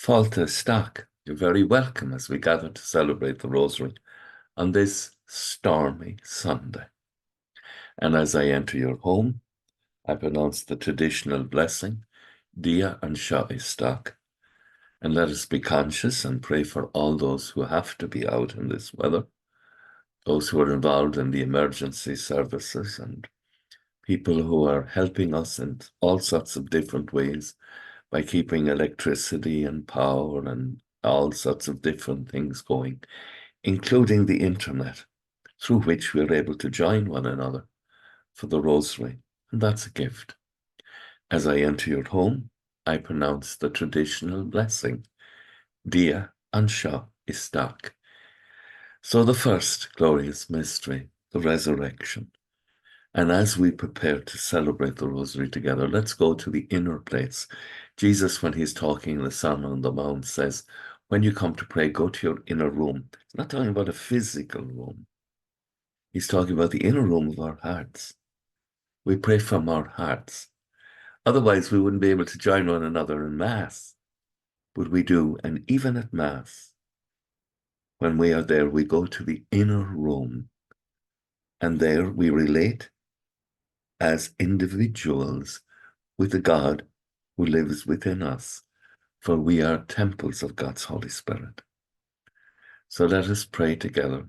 Falta Stack, you're very welcome as we gather to celebrate the Rosary on this stormy Sunday. And as I enter your home, I pronounce the traditional blessing, Dia and Shah Stack. And let us be conscious and pray for all those who have to be out in this weather, those who are involved in the emergency services and people who are helping us in all sorts of different ways by keeping electricity and power and all sorts of different things going, including the internet, through which we're able to join one another for the Rosary. And that's a gift. As I enter your home, I pronounce the traditional blessing, Dia and Shah Istak. So the first glorious mystery, the resurrection. And as we prepare to celebrate the Rosary together, let's go to the inner place. Jesus, when he's talking in the Sermon on the Mount, says, when you come to pray, go to your inner room. He's not talking about a physical room. He's talking about the inner room of our hearts. We pray from our hearts. Otherwise, we wouldn't be able to join one another in Mass. But we do, and even at Mass, when we are there, we go to the inner room. And there we relate as individuals with the God who lives within us, for we are temples of God's Holy Spirit. So let us pray together,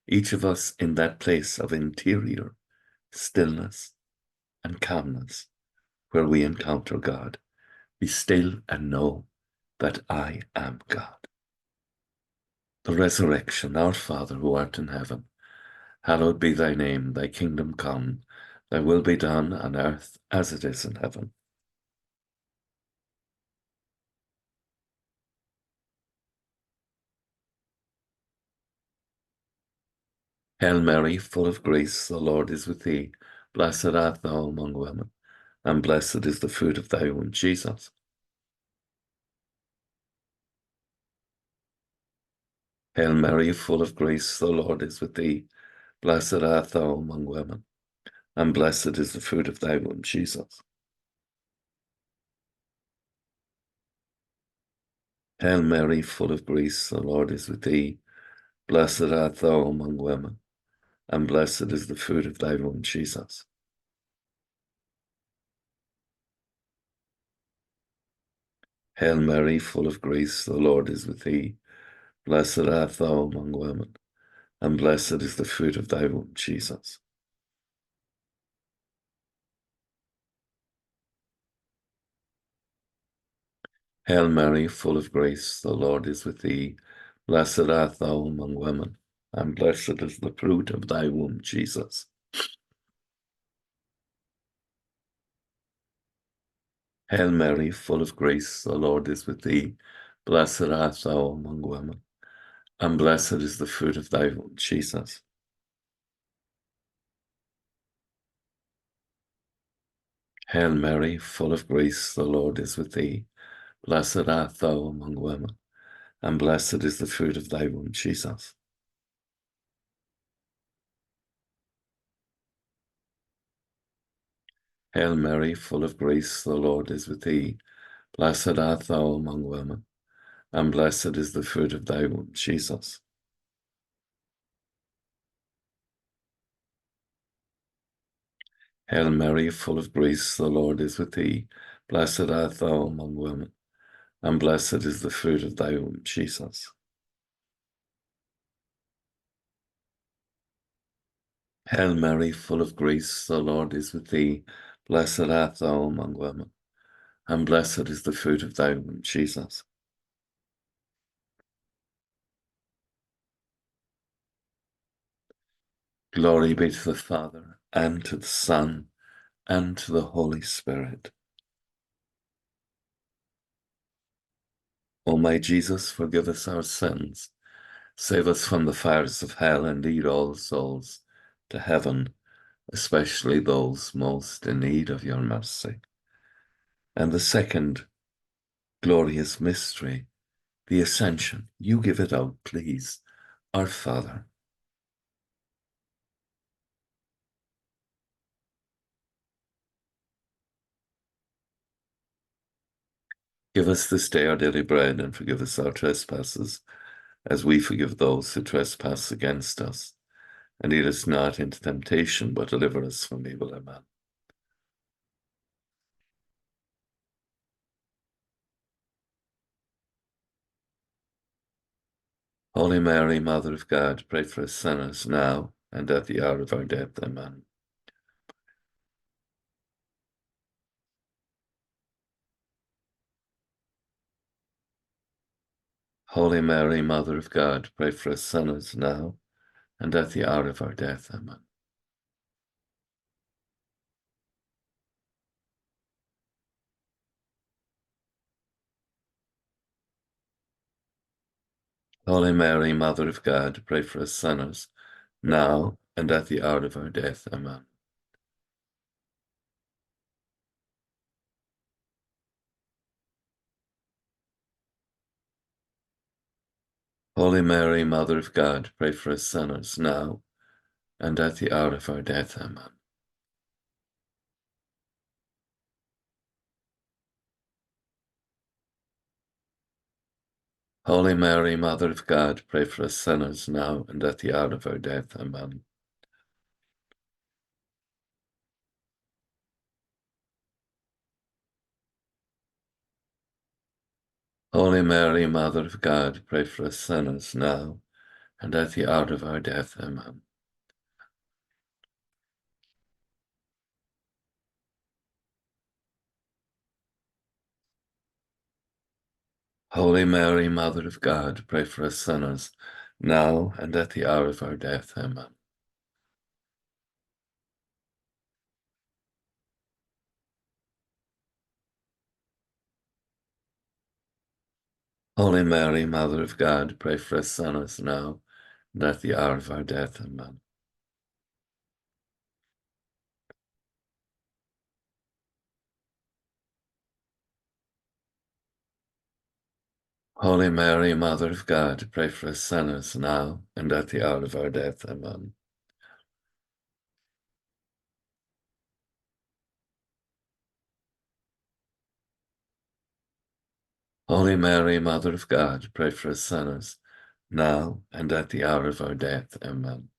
each of us in that place of interior stillness and calmness where we encounter God. Be still and know that I am God. The resurrection, our Father who art in heaven, hallowed be thy name, thy kingdom come, thy will be done on earth as it is in heaven. Hail Mary, full of grace, the Lord is with thee. Blessed art thou among women, and blessed is the fruit of thy womb, Jesus. Hail Mary, full of grace, the Lord is with thee. Blessed art thou among women, and blessed is the fruit of thy womb, Jesus. Hail Mary, full of grace, the Lord is with thee. Blessed art thou among women, and blessed is the fruit of thy womb, Jesus. Hail Mary, full of grace, the Lord is with thee. Blessed art thou among women, and blessed is the fruit of thy womb, Jesus. Hail Mary, full of grace, the Lord is with thee. Blessed art thou among women, and blessed is the fruit of thy womb, Jesus. Hail Mary, full of grace, the Lord is with thee. Blessed art thou among women, and blessed is the fruit of thy womb, Jesus. Hail Mary, full of grace, the Lord is with thee. Blessed art thou among women, and blessed is the fruit of thy womb, Jesus. Hail Mary, full of grace, the Lord is with thee. Blessed art thou among women, and blessed is the fruit of thy womb, Jesus. Hail Mary, full of grace, the Lord is with thee. Blessed art thou among women, and blessed is the fruit of thy womb, Jesus. Hail Mary, full of grace, the Lord is with thee. Blessed art thou among women, and blessed is the fruit of thy womb, Jesus. Glory be to the Father, and to the Son, and to the Holy Spirit. O my Jesus, forgive us our sins, save us from the fires of hell, and lead all souls to heaven, especially those most in need of your mercy. And the second glorious mystery, the Ascension. You give it out, please. Our Father. Give us this day our daily bread, and forgive us our trespasses, as we forgive those who trespass against us. And lead us not into temptation, but deliver us from evil. Amen. Holy Mary, Mother of God, pray for us sinners now and at the hour of our death. Amen. Holy Mary, Mother of God, pray for us sinners now and at the hour of our death. Amen. Holy Mary, Mother of God, pray for us sinners now and at the hour of our death. Amen. Holy Mary, Mother of God, pray for us sinners now and at the hour of our death. Amen. Holy Mary, Mother of God, pray for us sinners now and at the hour of our death. Amen. Holy Mary, Mother of God, pray for us sinners now and at the hour of our death. Amen. Holy Mary, Mother of God, pray for us sinners now and at the hour of our death. Amen. Holy Mary, Mother of God, pray for us sinners now and at the hour of our death. Amen. Holy Mary, Mother of God, pray for us sinners now and at the hour of our death. Amen. Holy Mary, Mother of God, pray for us sinners now and at the hour of our death. Amen.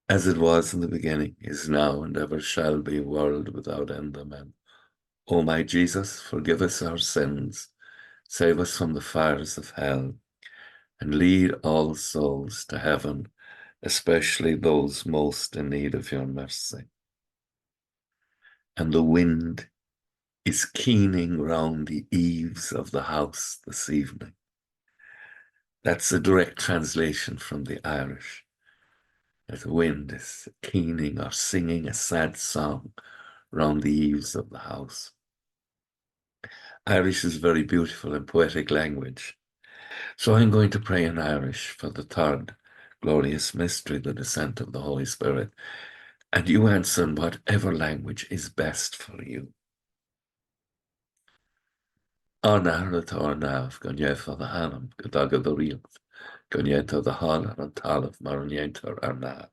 As it was in the beginning, is now, and ever shall be, world without end. Amen. O my Jesus, forgive us our sins, save us from the fires of hell, and lead all souls to heaven, especially those most in need of your mercy. And the wind is keening round the eaves of the house this evening. That's a direct translation from the Irish. The wind is keening or singing a sad song round the eaves of the house. Irish is very beautiful and poetic language. So I'm going to pray in Irish for the third glorious mystery, the descent of the Holy Spirit. And you answer in whatever language is best for you. Arnarad Arnav, Gonyetha the Hanam, Gadaga the Riath, Gonyetha the Halar and Talaf Maranyeta Arnav.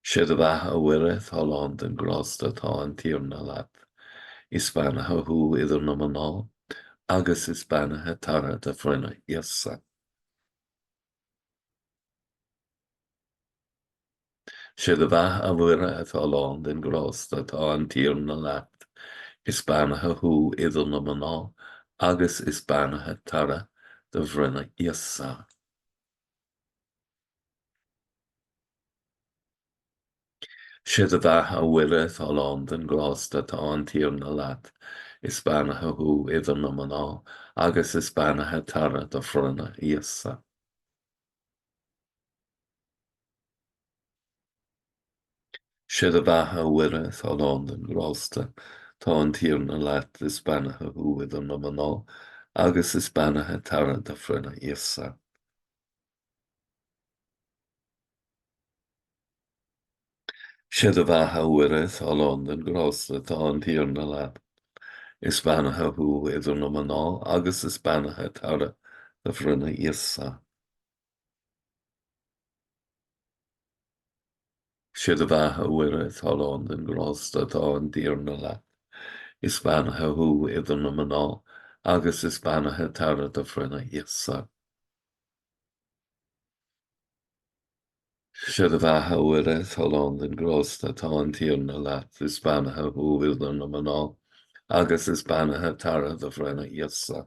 Shidavaha Wireth Holland and Grosta Than Tirnalat. Ispanaha Hu Idher Nomanal. Agus Ispanaha Tara de Frena Yessa. Shidavaha Wireth Holland and Grosta Than Tirnalat. Ispanaha Hu Idher Nomanal. Agus Ispanaha Tara de Frena Yessa. Shidavaha Wireth Holland and Grosta Than Tirnalat. Ispanaha Hu Idher Nomanal. Agus Ispanaha Tara de Frena Yessa. Shidavaha Wireth Holland and Grosta Tán tíorna leat is banathe huaid an nomanál, agus is banathe tara de frena íosa. Siad a bheitha uireadh Holland an grásta tá an tíorna leat, Is banathe hu idir na maná, agus is banathe tara the frina isa. Siad a bheithe uire talán den grásta tá an díorna leat. Is banathe hu idir na maná, agus is banathe tara the frina isa. Siad a bheithe uire talán den grásta tá an díorna leat. Is banathe hu idir na maná, agus is banathe tara the frina isa.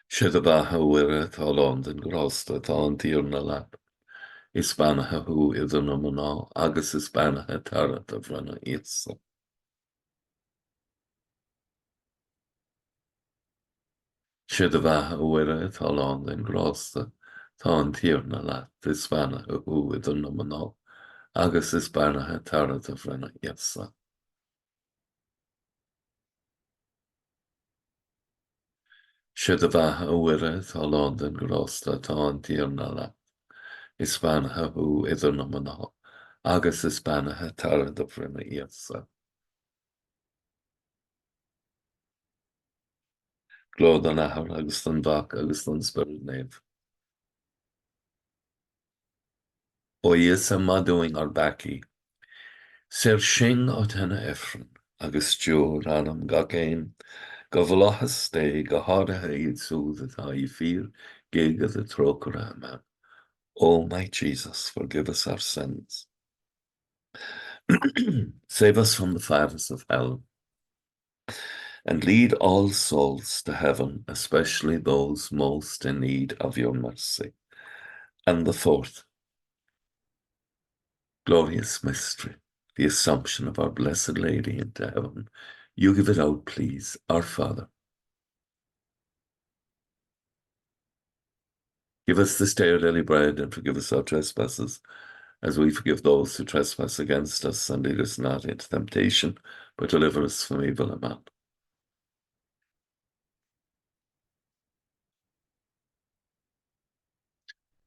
Siad a bheithe uire talán den grásta tá an díorna leat. Is banathe hu idir na maná, agus is banathe tara the frina isa. Siad a bheithe uire talán den grásta tá an tíorna leat. Is banathe hu idir na maná, agus is banathe tara the frina isa. Siad a bheithe uire talán den grásta tá an tíorna leat. Is banathe hu idir na maná, agus is banathe tara the frina isa. Glód an ahar agus an bhac agus an spirit nave. O is a madúing ar baki. Ser sin á tena efran, agus stúr anam ga céin, go bhlachas dé go háirithe iad súd atá I fír géige the trócara man. O my Jesus, forgive us our sins. Save us from the fires of hell, and lead all souls to heaven, especially those most in need of your mercy. And the fourth, glorious mystery, the Assumption of our Blessed Lady into heaven. You give it out, please, our Father. Give us this day our daily bread, and forgive us our trespasses, as we forgive those who trespass against us, and lead us not into temptation, but deliver us from evil. Amen.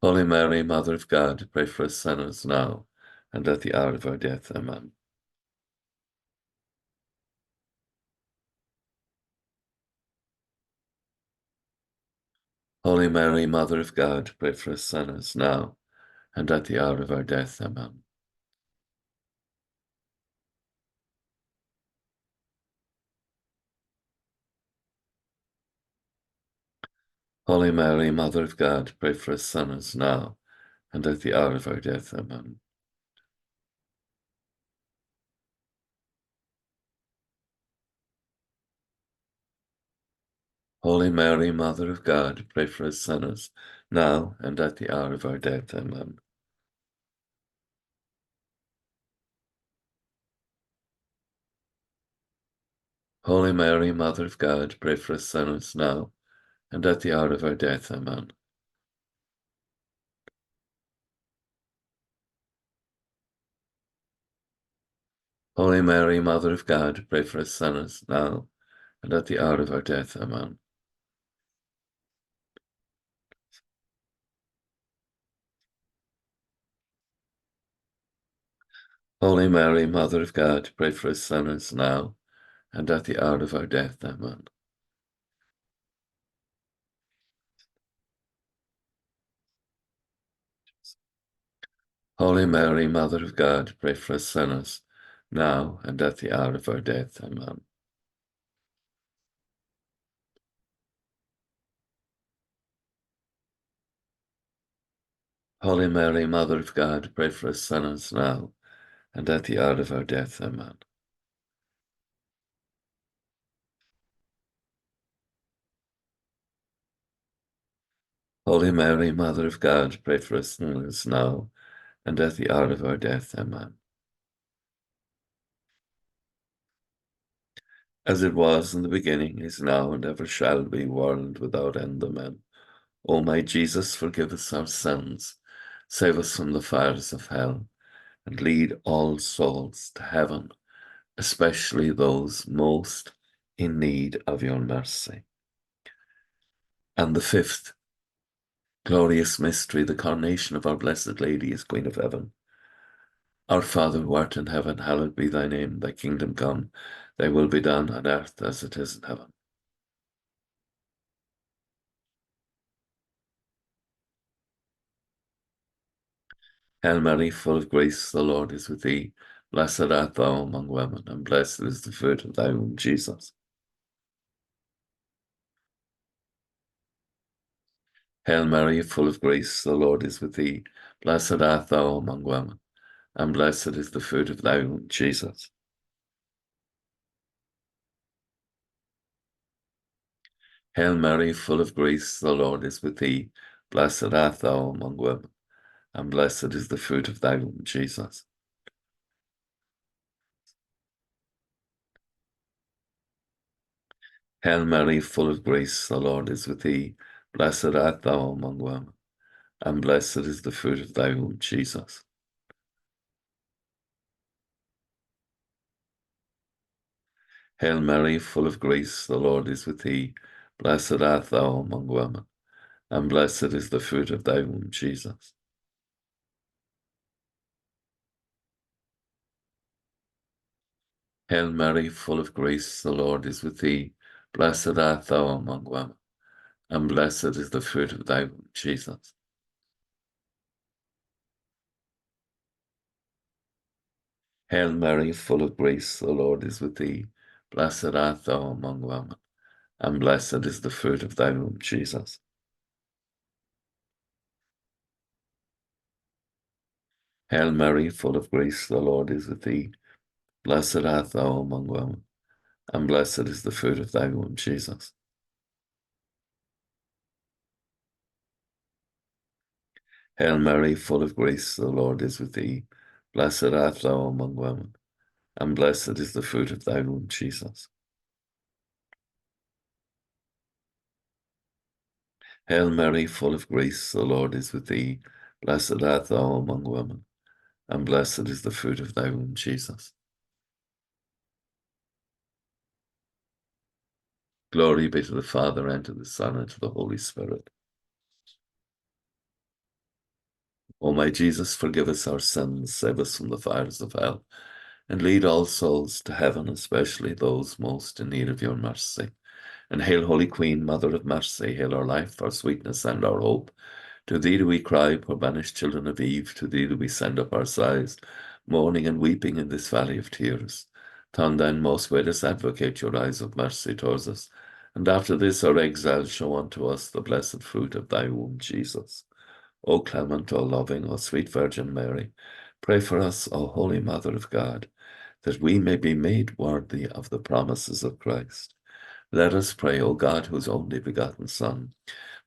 Holy Mary, Mother of God, pray for us sinners now, and at the hour of our death. Amen. Holy Mary, Mother of God, pray for us sinners now, and at the hour of our death. Amen. Holy Mary, Mother of God, pray for us sinners now, and at the hour of our death. Amen. Holy Mary, Mother of God, pray for us sinners now and at the hour of our death. Amen. Holy Mary, Mother of God, pray for us sinners now and at the hour of our death. Amen. Holy Mary, Mother of God, pray for us sinners now and at the hour of our death. Amen. Holy Mary, Mother of God, pray for us sinners now and at the hour of our death. Amen. Holy Mary, Mother of God, pray for us sinners now and at the hour of our death. Amen. Holy Mary, Mother of God, pray for us sinners now and at the hour of our death. Amen. Holy Mary, Mother of God, pray for us sinners now and at the hour of our death. Amen. As it was in the beginning, is now, and ever shall be, world without end. Amen. O my Jesus, forgive us our sins, save us from the fires of hell, and lead all souls to heaven, especially those most in need of your mercy. And the fifth glorious mystery, the coronation of our Blessed Lady as Queen of Heaven. Our Father who art in heaven, hallowed be thy name. Thy kingdom come, thy will be done on earth as it is in heaven. Hail Mary, full of grace, the Lord is with thee. Blessed art thou among women, and blessed is the fruit of thy womb, Jesus. Hail Mary, full of grace, the Lord is with thee. Blessed art thou among women, and blessed is the fruit of thy womb, Jesus. Hail Mary, full of grace, the Lord is with thee. Blessed art thou among women, and blessed is the fruit of thy womb, Jesus. Hail Mary, full of grace, the Lord is with thee. Blessed art thou among women, and blessed is the fruit of thy womb, Jesus. Hail Mary, full of grace, the Lord is with thee. Blessed art thou among women, and blessed is the fruit of thy womb, Jesus. Hail Mary, full of grace, the Lord is with thee. Blessed art thou among women, and blessed is the fruit of thy womb, Jesus. Hail Mary, full of grace, the Lord is with thee. Blessed art thou among women, and blessed is the fruit of thy womb, Jesus. Hail Mary, full of grace, the Lord is with thee. Blessed art thou among women, and blessed is the fruit of thy womb, Jesus. Hail Mary, full of grace, the Lord is with thee. Blessed art thou among women, and blessed is the fruit of thy womb, Jesus. Hail Mary, full of grace, the Lord is with thee. Blessed art thou among women, and blessed is the fruit of thy womb, Jesus. Glory be to the Father, and to the Son, and to the Holy Spirit. O my Jesus, forgive us our sins, save us from the fires of hell, and lead all souls to heaven, especially those most in need of your mercy. And hail, Holy Queen, Mother of Mercy, hail our life, our sweetness, and our hope. To thee do we cry, poor banished children of Eve, to thee do we send up our sighs, mourning and weeping in this valley of tears. Turn then, most gracious Advocate, your eyes of mercy towards us, and after this our exile show unto us the blessed fruit of thy womb, Jesus. O clement, O loving, O sweet Virgin Mary, pray for us, O Holy Mother of God, that we may be made worthy of the promises of Christ. Let us pray, O God, whose only begotten Son,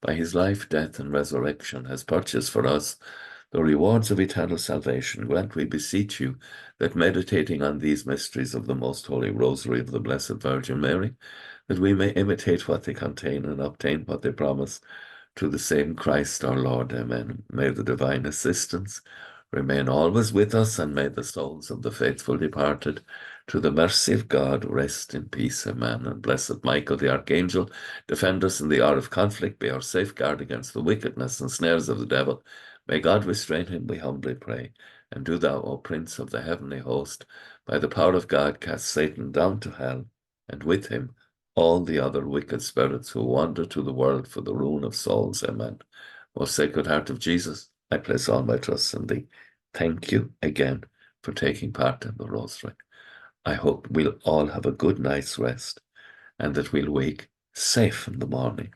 by his life, death, and resurrection, has purchased for us the rewards of eternal salvation. Grant, we beseech you, that meditating on these mysteries of the most holy Rosary of the Blessed Virgin Mary, that we may imitate what they contain and obtain what they promise, to the same Christ our Lord. Amen. May the divine assistance remain always with us, and may the souls of the faithful departed, to the mercy of God, rest in peace. Amen. And blessed Michael the Archangel, defend us in the hour of conflict, be our safeguard against the wickedness and snares of the devil. May God restrain him, we humbly pray. And do thou, O Prince of the heavenly host, by the power of God, cast Satan down to hell, and with him all the other wicked spirits who wander to the world for the ruin of souls. Amen. Most Sacred Heart of Jesus, I place all my trust in thee. Thank you again for taking part in the Rosary. I hope we'll all have a good night's rest, and that we'll wake safe in the morning,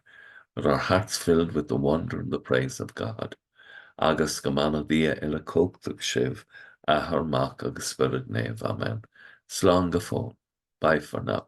with our hearts filled with the wonder and the praise of God. Agus gamana dia ila cóchtach shiv, ahar mach agus spirit nave. Amen. Slán go fóin. Bye for now.